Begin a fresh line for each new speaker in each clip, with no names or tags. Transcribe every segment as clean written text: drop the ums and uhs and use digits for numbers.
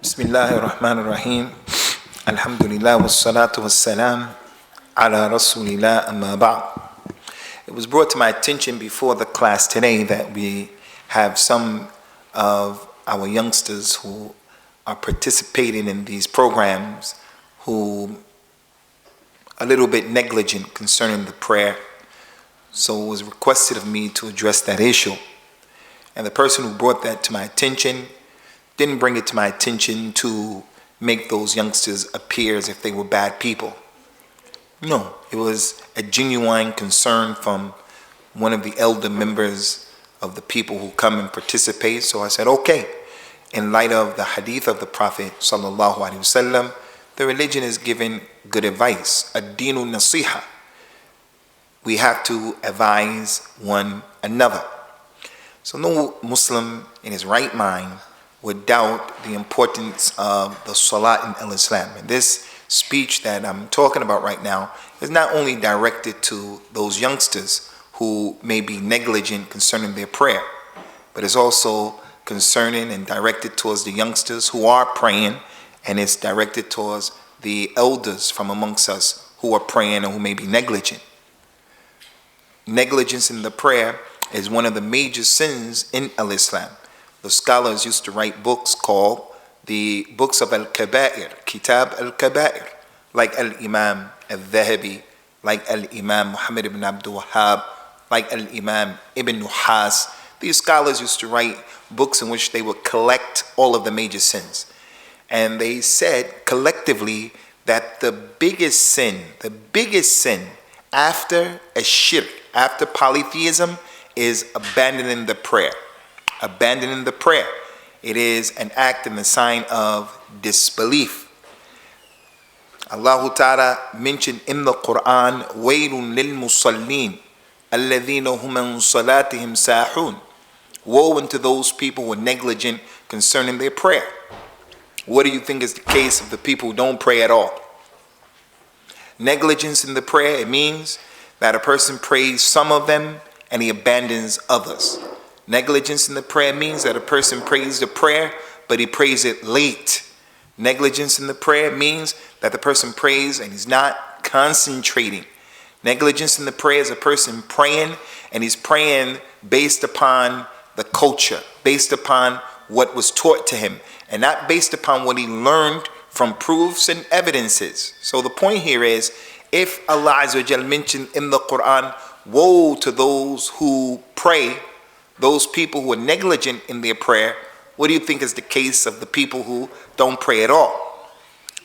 Bismillahir Rahmanir Rahim. Alhamdulillah wassalatu wassalam ala Rasulillah amma ba'd. It was brought to my attention before the class today that we have some of our youngsters who are participating in these programs who are a little bit negligent concerning the prayer. So it was requested of me to address that issue. And the person who brought that to my attention didn't bring it to my attention to make those youngsters appear as if they were bad people. No, it was a genuine concern from one of the elder members of the people who come and participate. So I said, okay, in light of the hadith of the Prophet sallallahu alaihi wasallam, the religion is giving good advice. Ad-dinu nasiha. We have to advise one another. So no Muslim in his right mind would doubt the importance of the salah in Islam. And this speech that I'm talking about right now is not only directed to those youngsters who may be negligent concerning their prayer, but it's also concerning and directed towards the youngsters who are praying, and it's directed towards the elders from amongst us who are praying and who may be negligent. Negligence in the prayer is one of the major sins in Islam. The scholars used to write books called the books of Al-Kaba'ir, Kitab Al-Kaba'ir, like Al-Imam Athahabi, like Al-Imam Muhammad ibn Abdul Wahhab, like Al-Imam Ibn Nuhas. These scholars used to write books in which they would collect all of the major sins. And they said collectively that the biggest sin after a shirk, after polytheism, is abandoning the prayer. Abandoning the prayer. It is an act and a sign of disbelief. Allah Ta'ala mentioned in the Quran, وَيْلٌ لِلْمُصَلِّينَ الَّذِينَ هُمْ عَنْ صَلَاتِهِمْ سَاهُونَ. Woe unto those people who are negligent concerning their prayer. What do you think is the case of the people who don't pray at all? Negligence in the prayer, it means that a person prays some of them and he abandons others. Negligence in the prayer means that a person prays the prayer, but he prays it late. Negligence in the prayer means that the person prays and he's not concentrating. Negligence in the prayer is a person praying and he's praying based upon the culture, based upon what was taught to him, and not based upon what he learned from proofs and evidences. So the point here is, if Allah Azza wa Jal mentioned in the Quran, woe to those who pray, those people who are negligent in their prayer, what do you think is the case of the people who don't pray at all?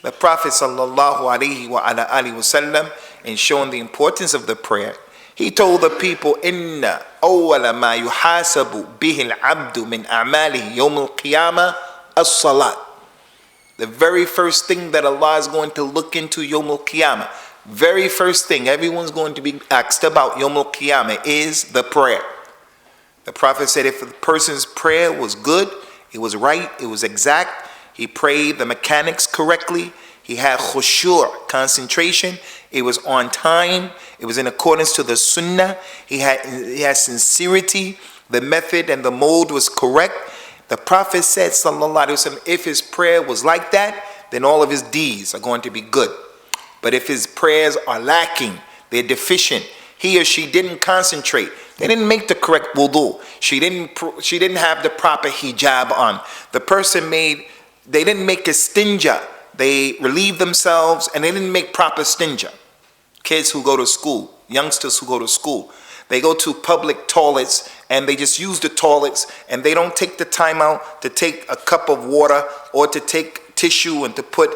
The Prophet sallallahu alaihi wasallam, in showing the importance of the prayer, he told the people, "Inna awwala ma yuhasabu bihi al-abdu min a'malihi yawm al-qiyamah as-salat." The very first thing that Allah is going to look into yawm al-qiyamah, very first thing everyone's going to be asked about yawm al-qiyamah is the prayer. The Prophet said if the person's prayer was good, it was right, it was exact, he prayed the mechanics correctly, he had khushu', concentration, it was on time, it was in accordance to the sunnah, he had sincerity, the method and the mode was correct. The Prophet said, sallallahu alaihi wasallam, if his prayer was like that, then all of his deeds are going to be good. But if his prayers are lacking, they're deficient, he or she didn't concentrate, they didn't make the correct wudu, she didn't have the proper hijab on, the person they didn't make a stinja, they relieved themselves and they didn't make proper stinja. Kids who go to school, youngsters who go to school, they go to public toilets and they just use the toilets and they don't take the time out to take a cup of water or to take tissue and to put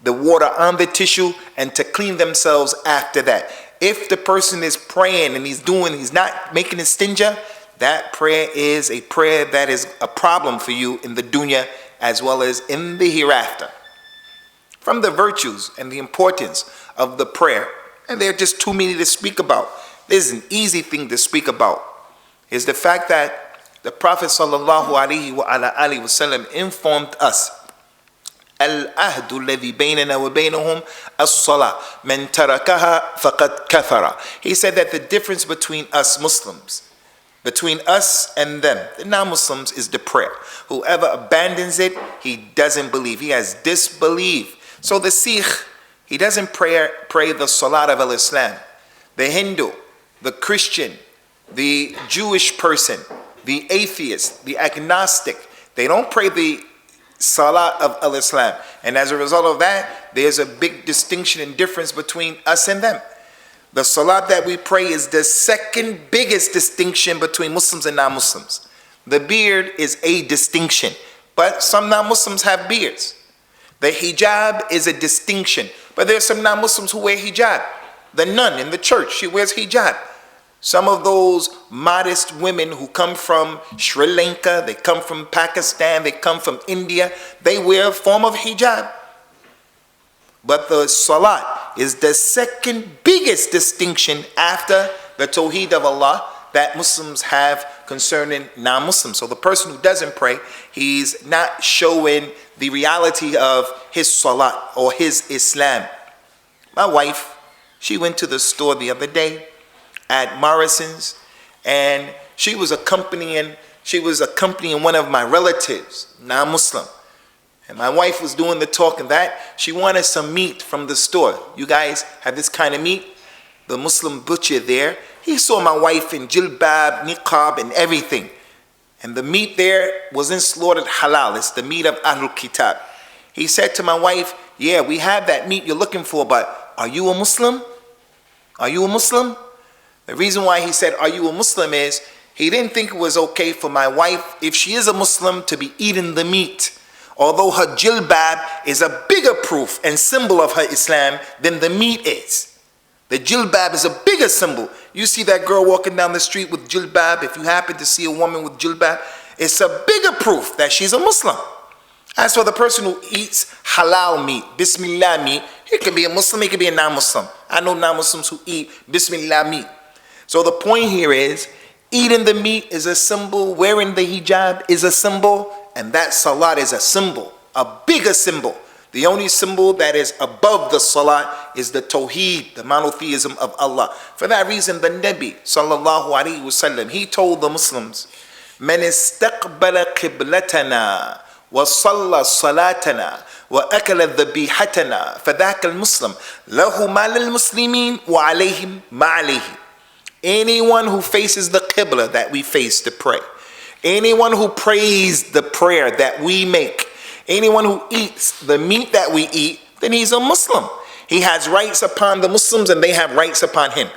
the water on the tissue and to clean themselves after that. If the person is praying and he's not making a stinja, that prayer is a prayer that is a problem for you in the dunya as well as in the hereafter. From the virtues and the importance of the prayer, and they're just too many to speak about, this is an easy thing to speak about, is the fact that the Prophet sallallahu alaihi wasallam informed us, العهد الذي بيننا وبينهم الصلاة من تركها فقد كفر. He said that the difference between us Muslims, between us and them, the non-Muslims, is the prayer. Whoever abandons it, he doesn't believe. He has disbelief. So the Sikh, he doesn't pray the salat of al-Islam. The Hindu, the Christian, the Jewish person, the atheist, the agnostic, they don't pray the salat of al-Islam. And as a result of that, there's a big distinction and difference between us and them. The salat that we pray is the second biggest distinction between Muslims and non-Muslims. The beard is a distinction, but some non-Muslims have beards. The hijab is a distinction, but there are some non-Muslims who wear hijab. The nun in the church, she wears hijab. Some of those modest women who come from Sri Lanka, they come from Pakistan, they come from India, they wear a form of hijab. But the salat is the second biggest distinction after the Tawheed of Allah that Muslims have concerning non-Muslims. So the person who doesn't pray, he's not showing the reality of his salat or his Islam. My wife, she went to the store the other day at Morrison's, and she was accompanying one of my relatives, non-Muslim. And my wife was doing the talking that she wanted some meat from the store. You guys have this kind of meat? The Muslim butcher there, he saw my wife in jilbab, niqab, and everything. And the meat there wasn't slaughtered halal. It's the meat of Ahlul Kitab. He said to my wife, yeah, we have that meat you're looking for, but are you a Muslim? Are you a Muslim? The reason why he said, are you a Muslim, is he didn't think it was okay for my wife, if she is a Muslim, to be eating the meat. Although her jilbab is a bigger proof and symbol of her Islam than the meat is. The jilbab is a bigger symbol. You see that girl walking down the street with jilbab, if you happen to see a woman with jilbab, it's a bigger proof that she's a Muslim. As for the person who eats halal meat, bismillah meat, he can be a Muslim, he can be a non-Muslim. I know non-Muslims who eat bismillah meat. So the point here is, eating the meat is a symbol, wearing the hijab is a symbol, and that salat is a symbol, a bigger symbol. The only symbol that is above the salat is the tawheed, the monotheism of Allah. For that reason, the Nabi sallallahu alaihi wasallam, he told the Muslims, "Man istaqbala qiblatana wa salla salatana wa akala dhabihatana fadhaka al-Muslim lahu ma lil-muslimin wa alayhim ma alayhi." Anyone who faces the qibla that we face to pray, anyone who prays the prayer that we make, anyone who eats the meat that we eat, then he's a Muslim. He has rights upon the Muslims and they have rights upon him.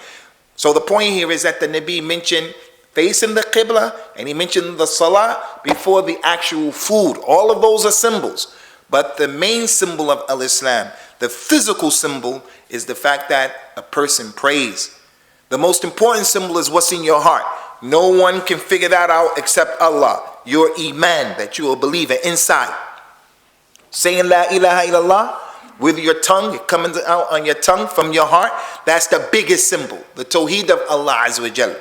So the point here is that the Nabi mentioned facing the Qibla and he mentioned the Salah before the actual food. All of those are symbols. But the main symbol of Al-Islam, the physical symbol, is the fact that a person prays. The most important symbol is what's in your heart. No one can figure that out except Allah. Your iman, that you will believe it inside. Saying la ilaha illallah with your tongue, coming out on your tongue from your heart, that's the biggest symbol. The tawheed of Allah Azza wa Jalla.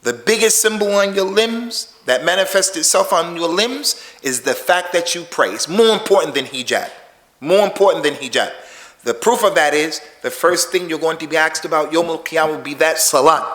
The biggest symbol on your limbs, that manifests itself on your limbs, is the fact that you pray. It's more important than hijab. More important than hijab. The proof of that is, the first thing you're going to be asked about Yawm al-Qiyamah will be that salat.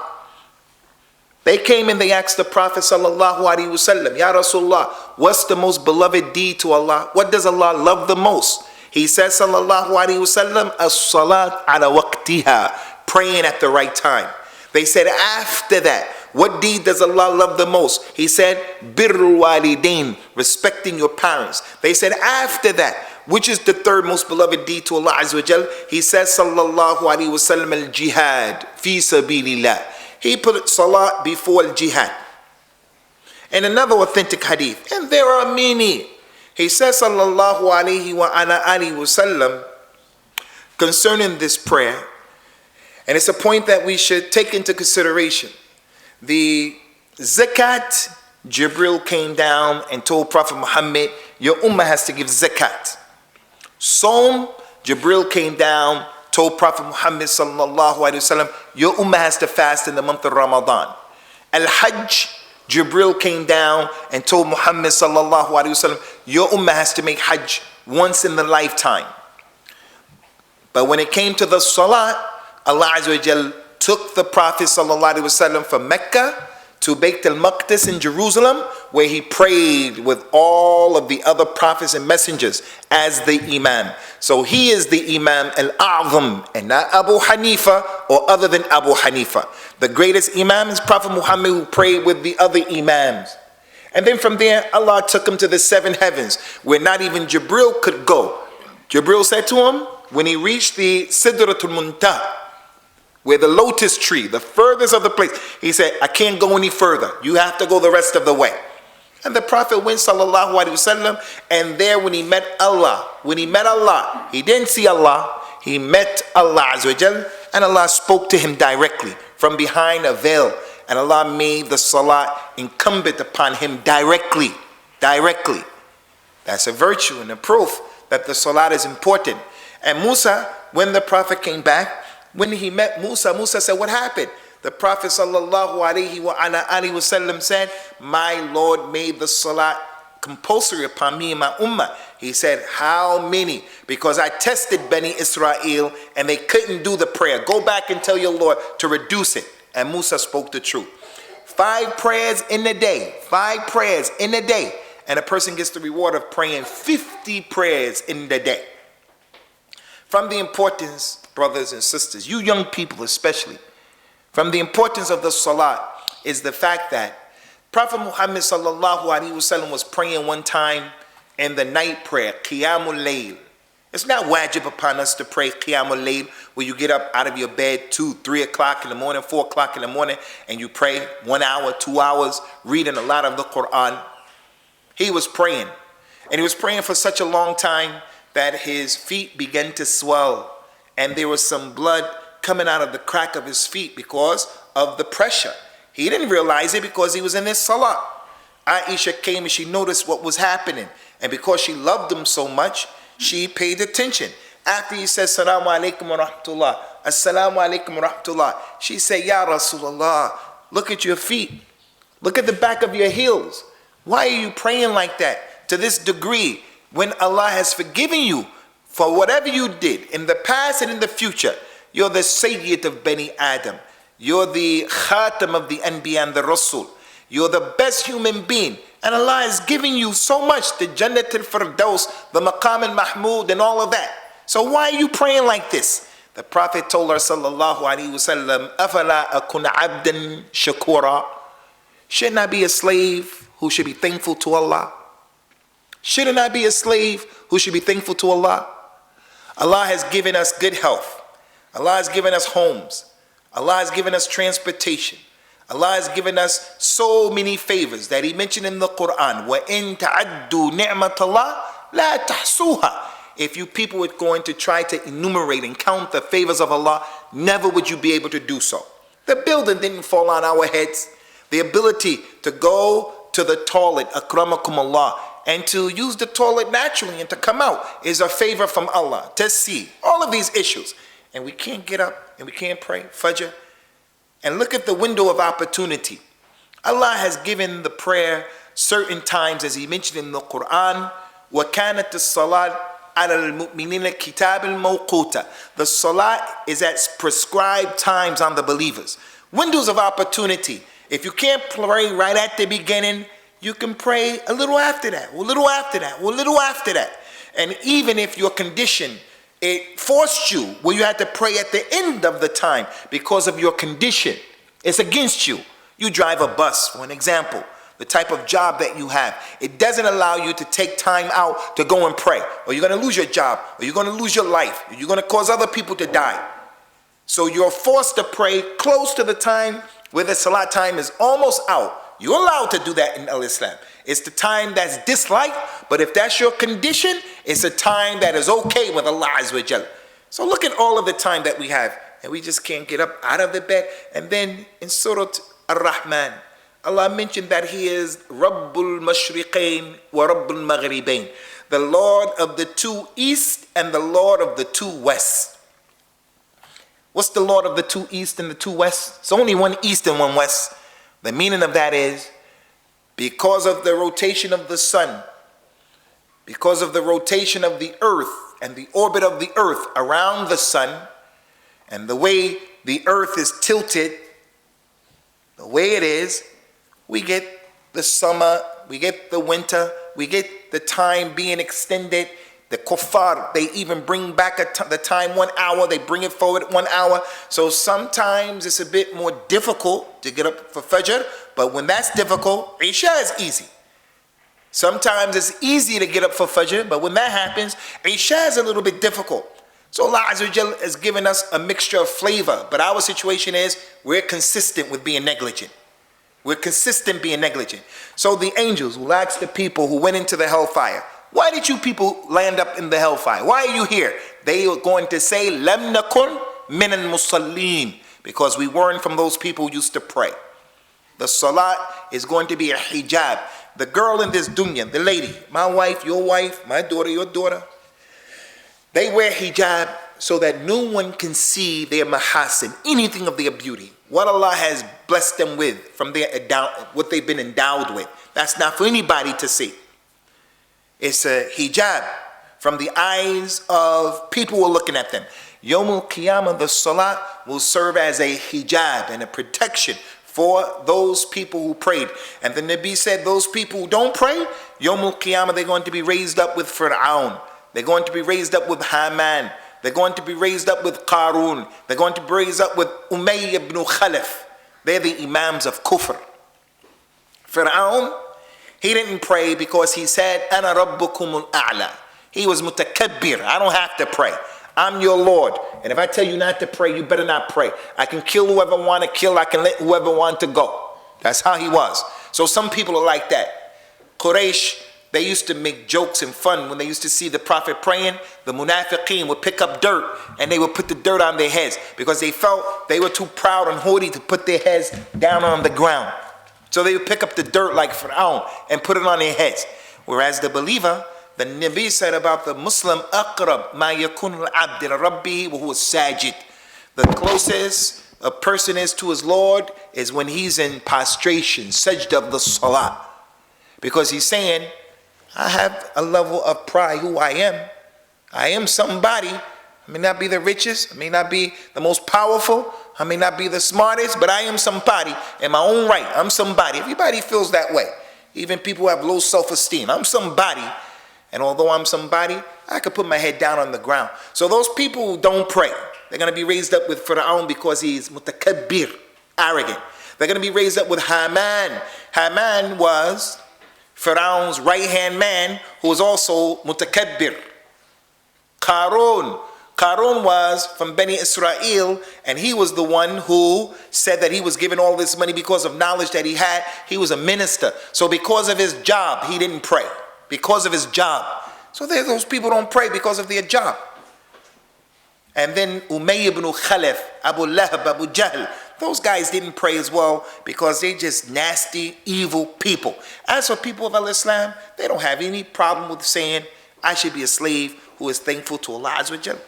They came and they asked the Prophet sallallahu alaihi wasallam, Ya Rasulullah, what's the most beloved deed to Allah? What does Allah love the most? He says sallallahu alaihi wasallam, as-salat ala waqtiha, praying at the right time. They said, after that, what deed does Allah love the most? He said, birrul walidain, respecting your parents. They said, after that, which is the third most beloved deed to Allah Azza wa Jal? He says sallallahu alaihi wasallam, al-jihad fi sabilillah. He put salat before al-jihad. And another authentic hadith, and there are many. He says sallallahu alaihi wa ala alihi wasallam concerning this prayer, and it's a point that we should take into consideration. The zakat, Jibril came down and told Prophet Muhammad, your ummah has to give zakat. Saum, Jibril came down, told Prophet Muhammad sallallahu alaihi wasallam, your ummah has to fast in the month of Ramadan. Al-Hajj, Jibril came down and told Muhammad sallallahu alaihi wasallam, your ummah has to make Hajj once in the lifetime. But when it came to the Salat, Allah Azza wa Jal took the Prophet sallallahu alaihi wasallam from Mecca to Bayt al-Maqdis in Jerusalem, where he prayed with all of the other prophets and messengers as the Imam. So he is the Imam al-A'zam, and not Abu Hanifa or other than Abu Hanifa. The greatest Imam is Prophet Muhammad, who prayed with the other Imams. And then from there, Allah took him to the 7 heavens, where not even Jibril could go. Jibril said to him, when he reached the Sidratul Muntaha, where the lotus tree, the furthest of the place, he said, I can't go any further. You have to go the rest of the way. And the Prophet went, sallallahu alaihi wasallam, and there when he met Allah, he didn't see Allah, he met Allah Azza wa Jal, and Allah spoke to him directly from behind a veil. And Allah made the salah incumbent upon him directly. That's a virtue and a proof that the salah is important. And Musa, when the Prophet came back, when he met Musa, Musa said, what happened? The Prophet sallallahu alaihi wasallam said, my Lord made the salah compulsory upon me and my ummah. He said, how many? Because I tested Bani Israel and they couldn't do the prayer. Go back and tell your Lord to reduce it. And Musa spoke the truth. 5 prayers in a day. 5 prayers in a day. And a person gets the reward of praying 50 prayers in the day. From the importance, brothers and sisters, you young people especially, from the importance of the salah is the fact that Prophet Muhammad sallallahu alaihi wasallam was praying one time in the night prayer, Qiyamul Layl. It's not wajib upon us to pray Qiyamul Layl, where you get up out of your bed 2, 3 o'clock in the morning, 4 o'clock in the morning, and you pray 1 hour, 2 hours, reading a lot of the Quran. He was praying, and he was praying for such a long time that his feet began to swell, and there was some blood coming out of the crack of his feet because of the pressure. He didn't realize it because he was in his salah. Aisha came and she noticed what was happening, and because she loved him so much, she paid attention. After he said, Assalamu alaikum wa rahmatullah, Assalamu alaikum wa rahmatullah, she said, Ya Rasulullah, look at your feet. Look at the back of your heels. Why are you praying like that to this degree when Allah has forgiven you for whatever you did in the past and in the future? You're the Sayyid of Bani Adam. You're the Khatam of the Anbiya and the Rasul. You're the best human being. And Allah is giving you so much, the Jannat al-Firdaus, the Maqam al-Mahmud and all of that. So why are you praying like this? The Prophet told her, sallallahu alaihi wasallam, Afala akun abdan shakura. Shouldn't I be a slave who should be thankful to Allah? Shouldn't I be a slave who should be thankful to Allah? Allah has given us good health. Allah has given us homes. Allah has given us transportation. Allah has given us so many favors that He mentioned in the Quran. وَإِن تَعَدُّوا نِعْمَةَ اللَّهِ لَا تَحْصُوهَا. If you people were going to try to enumerate and count the favors of Allah, never would you be able to do so. The building didn't fall on our heads. The ability to go to the toilet, akramakum Allah, and to use the toilet naturally and to come out is a favor from Allah. To see all of these issues. And we can't get up and we can't pray Fajr. And look at the window of opportunity. Allah has given the prayer certain times, as He mentioned in the Quran, وَكَانَتِ الصَّلَاةُ عَلَى الْمُؤْمِنِينَ كِتَابًا مَوْقُوتًا. The salah is at prescribed times on the believers. Windows of opportunity. If you can't pray right at the beginning, you can pray a little after that, or a little after that, or a little after that. And even if your condition, it forced you where you had to pray at the end of the time because of your condition, it's against you. You drive a bus, for an example, the type of job that you have. It doesn't allow you to take time out to go and pray, or you're going to lose your job, or you're going to lose your life, or you're going to cause other people to die. So you're forced to pray close to the time where the salah time is almost out. You're allowed to do that in Islam. It's the time that's disliked, but if that's your condition, it's a time that is okay with Allah Azza wa Jalla. So look at all of the time that we have, and we just can't get up out of the bed. And then in Surah Ar-Rahman, Allah mentioned that He is Rabbul Mashriqain wa Rabbul Maghribain, the Lord of the 2 east and the Lord of the 2 west. What's the Lord of the 2 east and the 2 west? It's only one east and one west. The meaning of that is, because of the rotation of the sun, because of the rotation of the earth and the orbit of the earth around the sun, and the way the earth is tilted, the way it is, We get the summer, we get the winter, we get the time being extended. The kuffar, they even bring back the time 1 hour, they bring it forward 1 hour. So sometimes it's a bit more difficult to get up for Fajr, but when that's difficult, Isha is easy. Sometimes it's easy to get up for Fajr, but when that happens, Isha is a little bit difficult. So Allah Azza wa Jal has given us a mixture of flavor, but our situation is we're consistent with being negligent. We're consistent being negligent. So the angels will ask the people who went into the hellfire, why did you people land up in the hellfire? Why are you here? They are going to say, Lam nakun min al-musallin, because we weren't from those people who used to pray. The salat is going to be a hijab. The girl in this dunya, the lady, my wife, my daughter, your daughter, they wear hijab so that no one can see their mahasin, anything of their beauty. What Allah has blessed them with from their what they've been endowed with. That's not for anybody to see. It's a hijab from the eyes of people who are looking at them. Yawmul Qiyamah, the salat will serve as a hijab and a protection for those people who prayed. And the Nabi said those people who don't pray, Yawmul Qiyamah, they're going to be raised up with Fir'aun. They're going to be raised up with Haman. They're going to be raised up with Qarun. They're going to be raised up with Umayyah ibn Khalaf. They're the imams of Kufr. Fir'aun, he didn't pray because he said, Ana Rabbukumul A'la. He was mutakabbir. I don't have to pray. I'm your Lord. And if I tell you not to pray, you better not pray. I can kill whoever I want to kill. I can let whoever want to go. That's how he was. So some people are like that. Quraysh, they used to make jokes and fun when they used to see the Prophet praying. The munafiqeen would pick up dirt and they would put the dirt on their heads because they felt they were too proud and haughty to put their heads down on the ground. So they would pick up the dirt like Fir'aun and put it on their heads. Whereas the believer, the Nabi said about the Muslim, أَقْرَبْ مَا يَكُنُ الْعَبْدِ لِرَبِّهِ وَهُوَ السَّاجِدُ. The closest a person is to his Lord is when he's in prostration, sajda of the salah. Because he's saying, I have a level of pride who I am. I am somebody. I may not be the richest. I may not be the most powerful. I may not be the smartest, but I am somebody in my own right. I'm somebody. Everybody feels that way. Even people who have low self-esteem. I'm somebody. And although I'm somebody, I could put my head down on the ground. So those people who don't pray, they're going to be raised up with Fir'aun because he's mutakabbir, arrogant. They're going to be raised up with Haman. Haman was Fir'aun's right-hand man who was also mutakabbir. Qarun was from Bani Israel, and he was the one who said that he was given all this money because of knowledge that he had. He was a minister. So because of his job, he didn't pray. Because of his job. So those people don't pray because of their job. And then Umayyah ibn Khalaf, Abu Lahab, Abu Jahl, those guys didn't pray as well because they're just nasty, evil people. As for people of Islam, they don't have any problem with saying, I should be a slave who is thankful to Allah Azza wa Jal.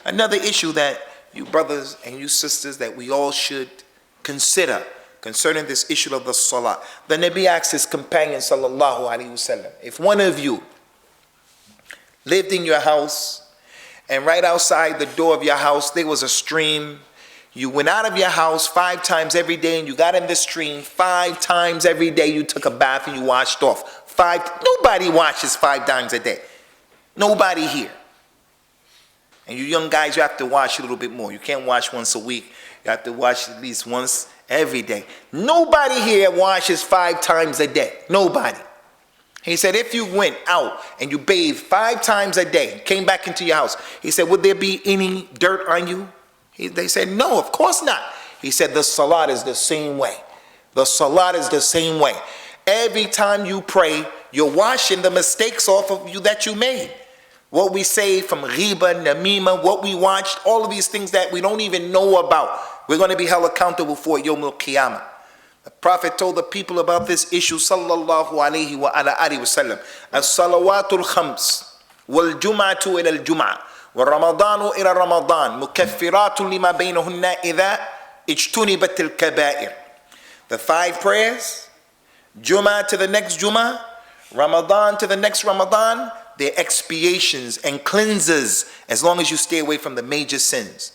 Another issue that you brothers and you sisters that we all should consider concerning this issue of the salah. The Nabi asked his companion sallallahu alaihi wasallam, if one of you lived in your house and right outside the door of your house there was a stream, you went out of your house 5 times every day and you got in the stream 5 times every day, you took a bath and you washed off. Nobody washes 5 times a day. Nobody here. And you young guys, you have to wash a little bit more. You can't wash once a week. You have to wash at least once every day. Nobody here washes 5 times a day. Nobody. He said, if you went out and you bathed 5 times a day, came back into your house, he said, would there be any dirt on you? They said, no, of course not. He said, the salat is the same way. The salat is the same way. Every time you pray, you're washing the mistakes off of you that you made. What we say from ghiba, namima, what we watched, all of these things that we don't even know about, we're going to be held accountable for Yawmul Qiyamah. The Prophet told the people about this issue, sallallahu alayhi wa ala alihi wa sallam. As-salawatul khams, wal jum'atu ila al-jum'ah, wa ramadanu ila ramadan, mukaffiratun lima baynahunna idha ijtunibat al-kaba'ir. The 5 prayers, Jum'ah to the next Jum'ah, Ramadan to the next Ramadan, they're expiations and cleanses as long as you stay away from the major sins.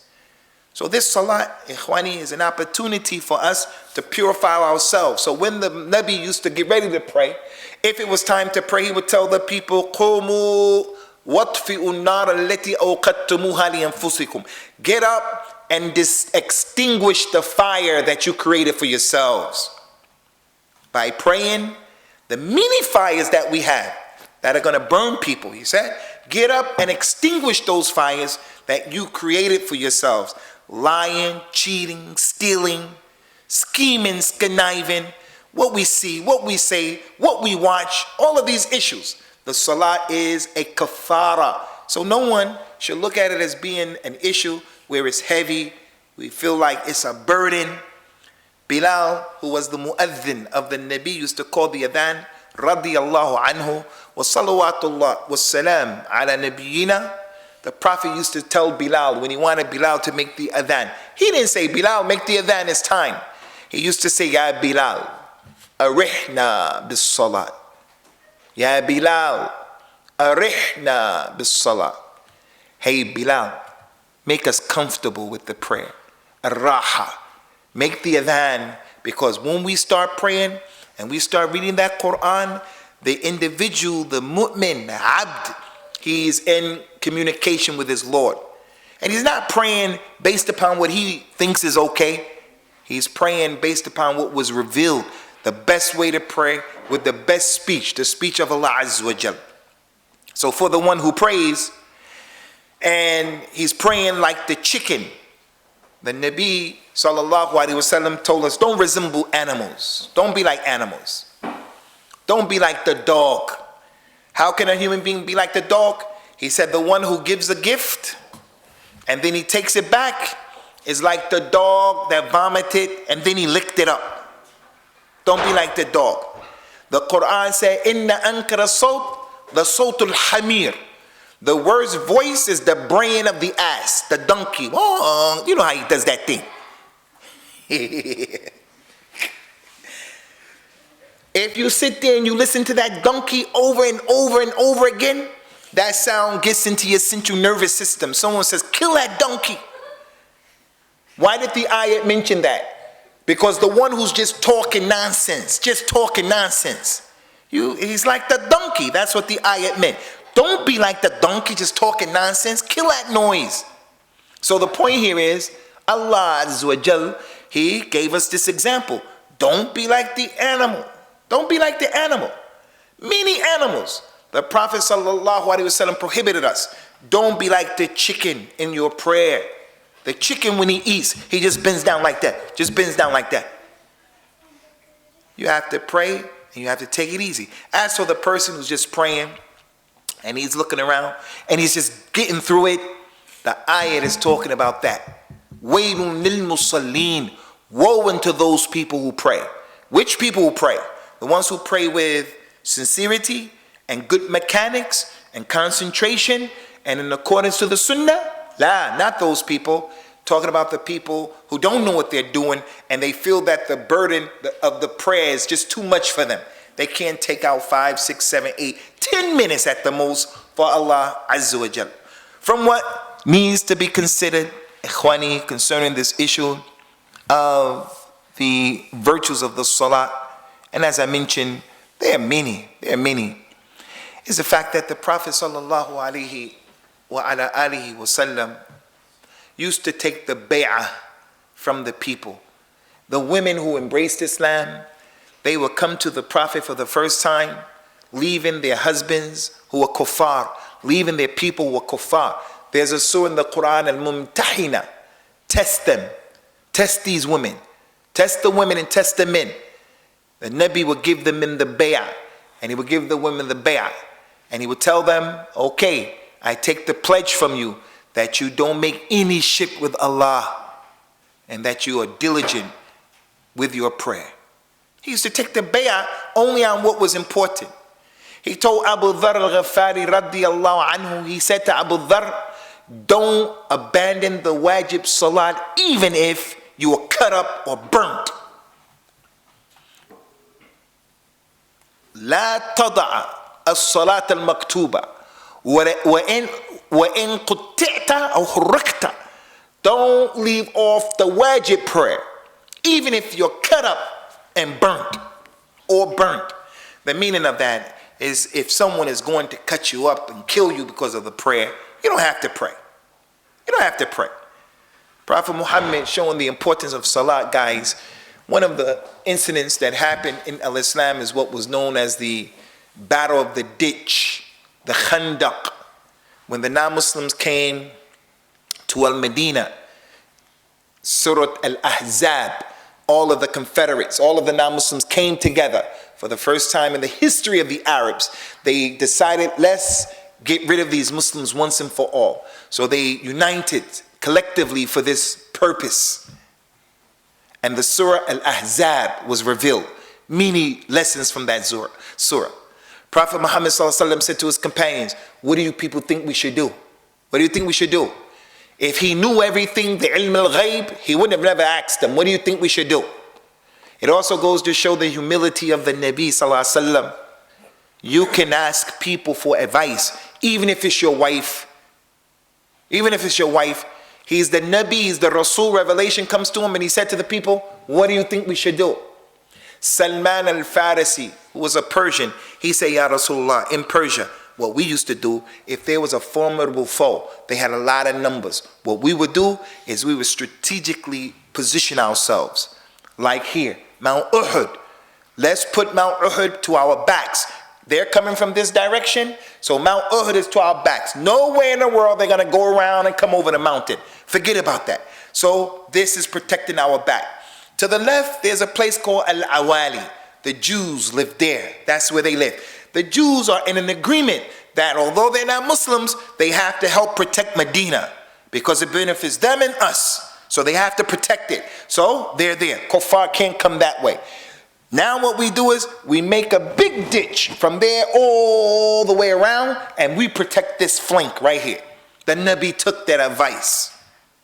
So this salah, ikhwani, is an opportunity for us to purify ourselves. So when the Nabi used to get ready to pray, if it was time to pray, he would tell the people, "Qumu watfi'u an-nar allati awqadtumuha li anfusikum." Get up and extinguish the fire that you created for yourselves. By praying, the many fires that we have that are going to burn people, he said, get up and extinguish those fires that you created for yourselves. Lying, cheating, stealing, scheming, conniving, what we see, what we say, what we watch, all of these issues. The salah is a kafara. So no one should look at it as being an issue where it's heavy, we feel like it's a burden. Bilal, who was the mu'adhin of the Nabi, used to call the adhan, radiyallahu anhu, wa salawatullah wa salam ala nabiyyina. The Prophet used to tell Bilal when he wanted Bilal to make the adhan. He didn't say, Bilal, make the adhan, it's time. He used to say, Ya Bilal, arihna bis salat. Ya Bilal, arihna bis salat. Hey Bilal, make us comfortable with the prayer. Ar-raha. Make the adhan, because when we start praying and we start reading that Quran, the individual, the mu'min, the abd, he's in communication with his Lord. And he's not praying based upon what he thinks is okay. He's praying based upon what was revealed. The best way to pray with the best speech, the speech of Allah Azza wa Jal. So for the one who prays, and he's praying like the chicken, the Nabi sallallahu alaihi wasallam told us, don't resemble animals. Don't be like animals. Don't be like the dog. How can a human being be like the dog? He said the one who gives a gift and then he takes it back is like the dog that vomited and then he licked it up. Don't be like the dog. The Quran said, Inna ankara sawt, the sawtul hamir. The word's voice is the brain of the ass, the donkey. Oh, you know how he does that thing. If you sit there and you listen to that donkey over and over and over again, that sound gets into your central nervous system. Someone says, kill that donkey. Why did the ayat mention that? Because the one who's just talking nonsense, he's like the donkey. That's what the ayat meant. Don't be like the donkey just talking nonsense. Kill that noise. So the point here is, Allah Azza wa Jal, he gave us this example. Don't be like the animal. Don't be like the animal. Many animals. The Prophet sallallahu alaihi wasallam prohibited us. Don't be like the chicken in your prayer. The chicken, when he eats, he just bends down like that. Just bends down like that. You have to pray and you have to take it easy. As for the person who's just praying and he's looking around and he's just getting through it, the ayat is talking about that. Waylun lil musallin. Woe unto those people who pray. Which people who pray? The ones who pray with sincerity and good mechanics and concentration and in accordance to the sunnah? La, not those people. Talking about the people who don't know what they're doing and they feel that the burden of the prayer is just too much for them. They can't take out 5, 6, 7, 8, 10 minutes at the most for Allah Azza wa Jal. From what needs to be considered, ikhwani, concerning this issue of the virtues of the salah, and as I mentioned, there are many, is the fact that the Prophet sallallahu alaihi wasallam used to take the bay'ah from the people. The women who embraced Islam, they would come to the Prophet for the first time, leaving their husbands who were kuffar, leaving their people who were kuffar. There's a surah in the Quran, al-mumtahina. Test them. Test these women. Test the women and test the men. The Nabi would give the men the bay'ah, and he would give the women the bay'ah. And he would tell them, okay, I take the pledge from you that you don't make any shirk with Allah and that you are diligent with your prayer. He used to take the bay'ah only on what was important. He told Abu Dharr al-Ghafari radiyallahu anhu, he said to Abu Dharr, don't abandon the wajib salat even if you were cut up or burnt. لا تضع الصلاة المكتوبة وإن قطعت أو حركت. don't leave off the wajib prayer, even if you're cut up and burnt or burnt. The meaning of that is if someone is going to cut you up and kill you because of the prayer, you don't have to pray. You don't have to pray. Prophet Muhammad showing the importance of salat, guys. One of the incidents that happened in Al-Islam is what was known as the Battle of the Ditch, the Khandaq. When the non-Muslims came to Al-Medina, Surat Al-Ahzab, all of the Confederates, all of the non-Muslims came together for the first time in the history of the Arabs. They decided, let's get rid of these Muslims once and for all. So they united collectively for this purpose. And the Surah Al-Ahzab was revealed. Many lessons from that surah. Prophet Muhammad said to his companions, what do you people think we should do? What do you think we should do? If he knew everything, the ilm al-ghayb, he wouldn't have never asked them, what do you think we should do? It also goes to show the humility of the Nabi sallallahu alaihi wasallam. You can ask people for advice, even if it's your wife. Even if it's your wife. He's the Nabi, he's the Rasul. Revelation comes to him and he said to the people, what do you think we should do? Salman al-Farisi, who was a Persian, he said, Ya Rasulullah, in Persia, what we used to do, if there was a formidable foe, they had a lot of numbers. What we would do is we would strategically position ourselves. Like here, Mount Uhud. Let's put Mount Uhud to our backs. They're coming from this direction, so Mount Uhud is to our backs. Nowhere in the world they're going to go around and come over the mountain. Forget about that. So this is protecting our back. To the left, there's a place called Al-Awali. The Jews live there. That's where they live. The Jews are in an agreement that although they're not Muslims, they have to help protect Medina because it benefits them and us. So they have to protect it. So they're there. Kuffar can't come that way. Now what we do is we make a big ditch from there all the way around and we protect this flank right here. The Nabi took that advice.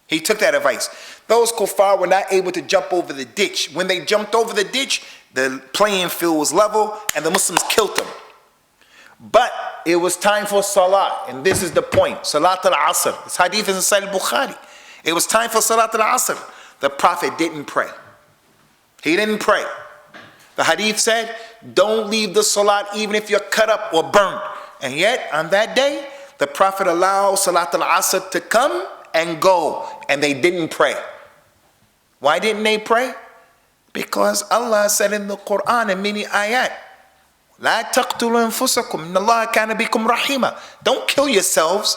He took that advice. Those kuffar were not able to jump over the ditch. When they jumped over the ditch, the playing field was level and the Muslims killed them. But it was time for salah, and this is the point. Salat al-Asr. This hadith is in Sahih Bukhari. It was time for Salat al-Asr. The Prophet didn't pray. He didn't pray. The hadith said, don't leave the salat even if you're cut up or burned. And yet, on that day, the Prophet allowed Salat al-Asr to come and go, and they didn't pray. Why didn't they pray? Because Allah said in the Quran in many ayat, لا تقتلوا أنفسكم إن الله كان بكم رحيما. Don't kill yourselves.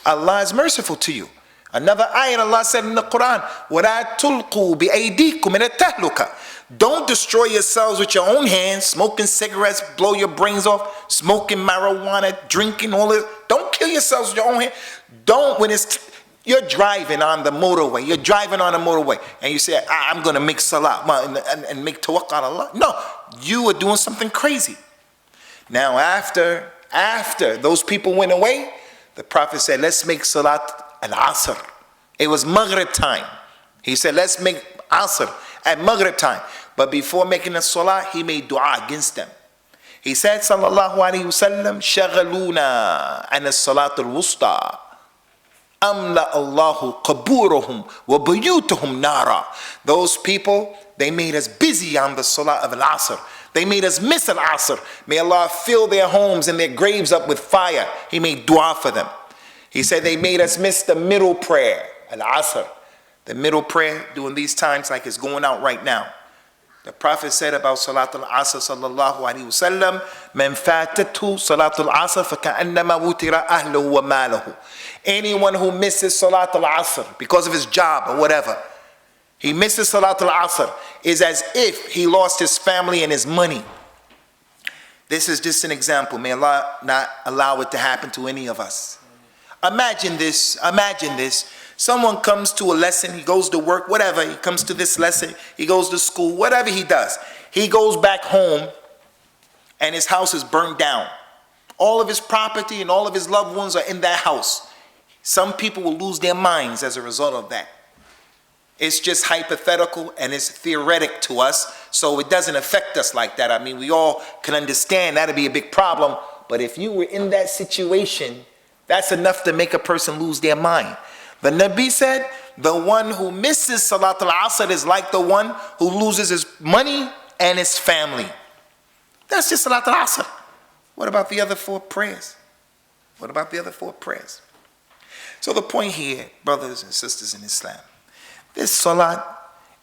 Allah is merciful to you. Another ayat Allah said in the Quran, وَلَا تُلْقُوا بِأَيْدِيكُمْ إِلَى التَّهْلُكَةِ. Don't destroy yourselves with your own hands, smoking cigarettes, blow your brains off, smoking marijuana, drinking, all this. Don't kill yourselves with your own hands. Don't, when you're driving on the motorway, and you say, I'm going to make salah and make tawakkul on Allah. No, you are doing something crazy. Now after those people went away, the Prophet said, let's make Salat al-Asr. It was Maghrib time. He said, let's make Asr at Maghrib time. But before making the Salah, he made dua against them. He said, sallallahu alayhi wasallam, shaghaluna an as-salat al-wusta. Amla Allahu qaburahum wa buyutuhum nara. Those people, they made us busy on the Salah of al-Asr. They made us miss al-Asr. May Allah fill their homes and their graves up with fire. He made dua for them. He said they made us miss the middle prayer, al-Asr. The middle prayer during these times like it's going out right now. The Prophet said about Salat al-Asr sallallahu alayhi wasallam, man fatatu Salat al-Asr faka'annama wutira ahluhu wa malahu. Anyone who misses Salat al-Asr because of his job or whatever, he misses Salat al-Asr, is as if he lost his family and his money. This is just an example. May Allah not allow it to happen to any of us. Imagine this. Someone comes to a lesson, he goes to work, whatever, he comes to this lesson, he goes to school, whatever he does. He goes back home and his house is burned down. All of his property and all of his loved ones are in that house. Some people will lose their minds as a result of that. It's just hypothetical and it's theoretic to us, so it doesn't affect us like that. I mean, we all can understand that'd be a big problem, but if you were in that situation, that's enough to make a person lose their mind. The Nabi said, the one who misses Salat al-Asr is like the one who loses his money and his family. That's just Salat al-Asr. What about the other 4 prayers? What about the other 4 prayers? So the point here, brothers and sisters in Islam, this Salat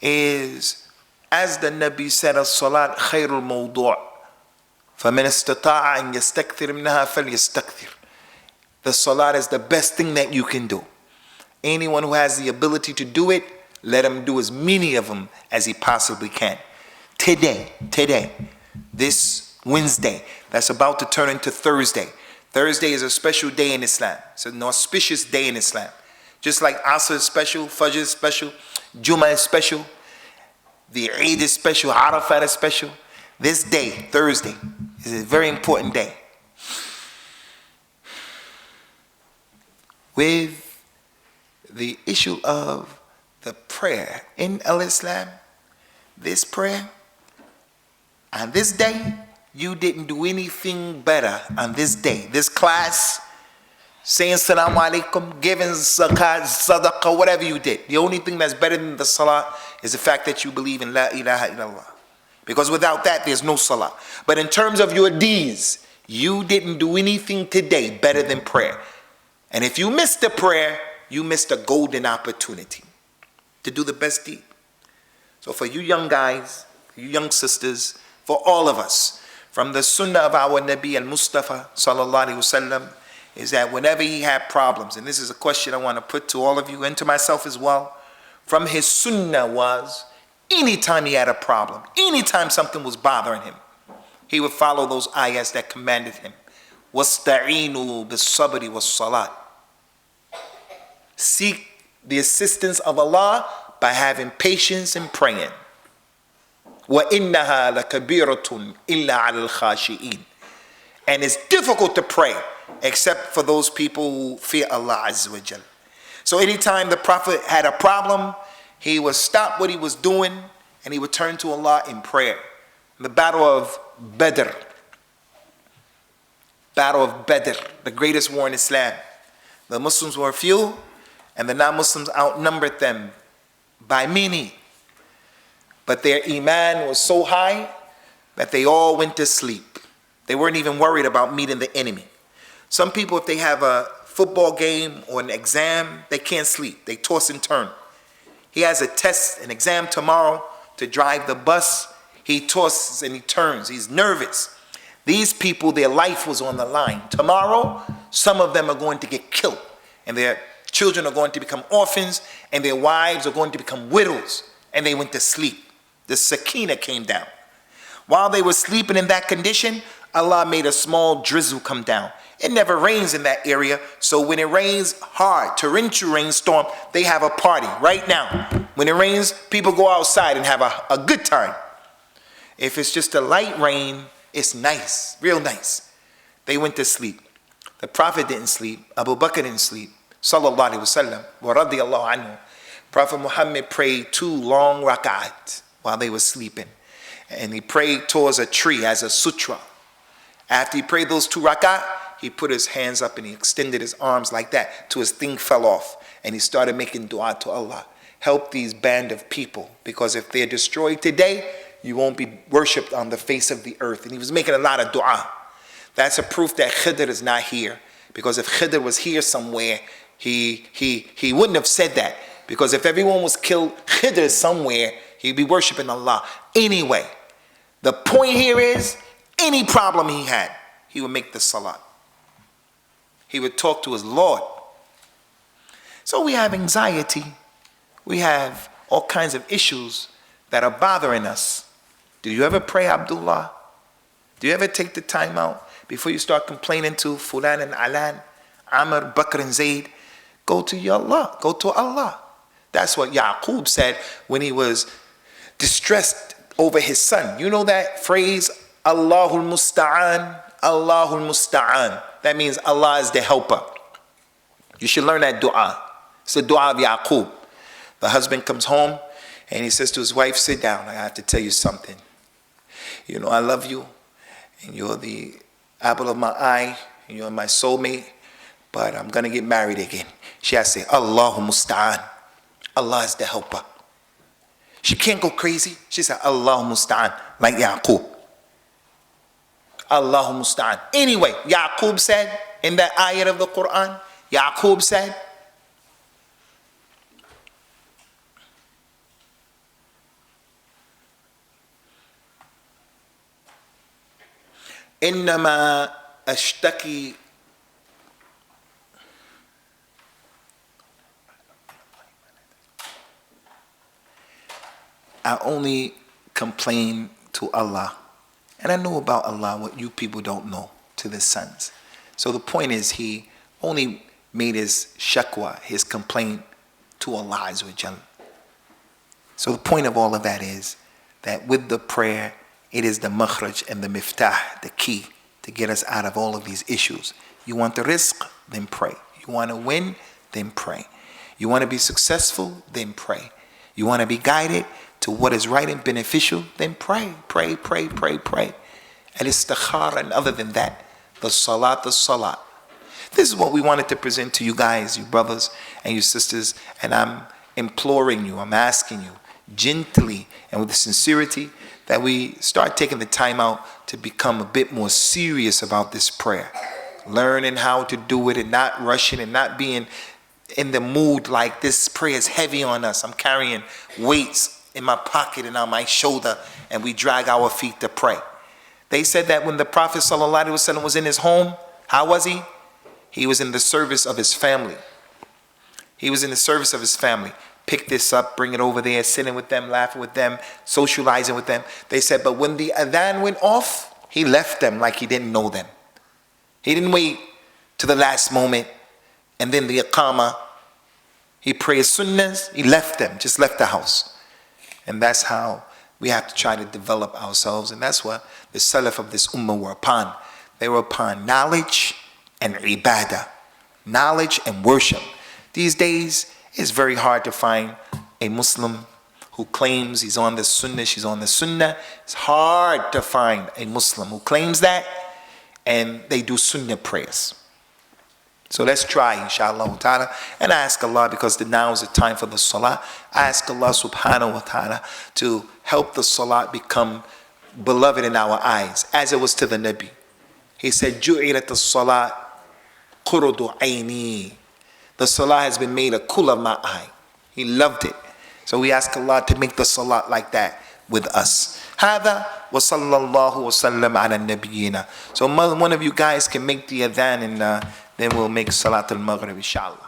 is, as the Nabi said, as-Salat khayrul mawdu'. فَمَنْ اسْتَطَاعَ أَنْ يَسْتَكْثِرْ مِنْهَا فَلْيَسْتَكْثِرْ. The Salat is the best thing that you can do. Anyone who has the ability to do it, let him do as many of them as he possibly can. Today, this Wednesday, that's about to turn into Thursday. Thursday is a special day in Islam. It's an auspicious day in Islam. Just like Asr is special, Fajr is special, Jummah is special, the Eid is special, Arafat is special. This day, Thursday, is a very important day. With the issue of the prayer in Islam, this prayer, on this day, you didn't do anything better on this day. This class, saying Salaam Alaikum, giving zakat, sadaqah, whatever you did. The only thing that's better than the salah is the fact that you believe in La ilaha illallah. Because without that, there's no salah. But in terms of your deeds, you didn't do anything today better than prayer. And if you missed the prayer, you missed a golden opportunity to do the best deed. So for you young guys, you young sisters, for all of us, from the sunnah of our Nabi al-Mustafa sallallahu alaihi wasallam, is that whenever he had problems, and this is a question I want to put to all of you and to myself as well, from his sunnah was, anytime he had a problem, anytime something was bothering him, he would follow those ayahs that commanded him. وَاسْتَعِينُوا بِالصَّبْرِ وَالصَّلَاةِ. Seek the assistance of Allah by having patience and praying. وَإِنَّهَا لَكَبِيرَةٌ إِلَّا عَلَى الْخَاشِئِينَ. And it's difficult to pray except for those people who fear Allah Azza wa Jal. So anytime the Prophet had a problem, he would stop what he was doing and he would turn to Allah in prayer. The Battle of Badr, the greatest war in Islam. The Muslims were few and the non-Muslims outnumbered them by many. But their iman was so high that they all went to sleep. They weren't even worried about meeting the enemy. Some people, if they have a football game or an exam, they can't sleep. They toss and turn. He has a test, an exam tomorrow to drive the bus. He tosses and he turns. He's nervous. These people, their life was on the line. Tomorrow, some of them are going to get killed. And their children are going to become orphans. And their wives are going to become widows. And they went to sleep. The sakina came down. While they were sleeping in that condition, Allah made a small drizzle come down. It never rains in that area. So when it rains hard, torrential rainstorm, they have a party right now. When it rains, people go outside and have a good time. If it's just a light rain, it's nice, real nice. They went to sleep. The Prophet didn't sleep. Abu Bakr didn't sleep. Sallallahu alaihi wasallam. Wa radiyallahu anhu. Prophet Muhammad prayed 2 long rak'at while they were sleeping. And he prayed towards a tree as a sutra. After he prayed those 2 rak'at, he put his hands up and he extended his arms like that till his thing fell off. And he started making dua to Allah. Help these band of people, because if they're destroyed today, you won't be worshipped on the face of the earth. And he was making a lot of dua. That's a proof that Khidr is not here. Because if Khidr was here somewhere, he wouldn't have said that. Because if everyone was killed, Khidr is somewhere, he'd be worshiping Allah. Anyway, the point here is, any problem he had, he would make the salat. He would talk to his Lord. So we have anxiety. We have all kinds of issues that are bothering us. Do you ever pray, Abdullah? Do you ever take the time out before you start complaining to Fulan and Alan, Amr, Bakr and Zayd? Go to your Allah. Go to Allah. That's what Yaqub said when he was distressed over his son. You know that phrase, Allahul Musta'an, Allahul Musta'an. That means Allah is the helper. You should learn that dua. It's the dua of Yaqub. The husband comes home and he says to his wife, sit down, I have to tell you something. You know, I love you and you're the apple of my eye and you're my soulmate, but I'm going to get married again. She has to say, Allahu Musta'an. Allah is the helper. She can't go crazy. She said, Allahu musta'an, like Yaqub. Allahu musta'an. Anyway, Yaqub said in that ayat of the Quran, Yaqub said, إنما أشتكي I only complain to Allah. And I know about Allah what you people don't know, to the sons. So the point is, he only made his shakwa, his complaint, to Allah Azza wa Jal. So the point of all of that is that with the prayer, it is the makhraj and the miftah, the key to get us out of all of these issues. You want the rizq? Then pray. You want to win? Then pray. You want to be successful? Then pray. You want to be guided to what is right and beneficial? Then pray. Pray, pray, pray, pray. Al-istikhara, and other than that, the salat, the salat. This is what we wanted to present to you guys, you brothers and you sisters, and I'm imploring you, I'm asking you, gently and with sincerity, that we start taking the time out to become a bit more serious about this prayer. Learning how to do it and not rushing and not being in the mood like this prayer is heavy on us. I'm carrying weights in my pocket and on my shoulder, and we drag our feet to pray. They said that when the Prophet ﷺ was in his home, how was he? He was in the service of his family. He was in the service of his family. Pick this up, bring it over there, sitting with them, laughing with them, socializing with them. They said, but when the adhan went off, he left them like he didn't know them. He didn't wait to the last moment, and then the iqamah, he prayed sunnahs, he left them, just left the house. And that's how we have to try to develop ourselves. And that's what the salaf of this ummah were upon. They were upon knowledge and ibadah. Knowledge and worship. These days, it's very hard to find a Muslim who claims he's on the sunnah, she's on the sunnah. It's hard to find a Muslim who claims that and they do sunnah prayers. So let's try, inshallah ta'ala. And I ask Allah, because now is the time for the salah, I ask Allah subhanahu wa ta'ala to help the salah become beloved in our eyes, as it was to the Nabi. He said, Ju'ilat as-salah qurudu ayni. The salah has been made a cool of my eye. He loved it. So we ask Allah to make the salah like that with us. هذا وصلى الله وسلم على نبينا. So one of you guys can make the adhan, and then we'll make Salat al-Maghrib, inshallah.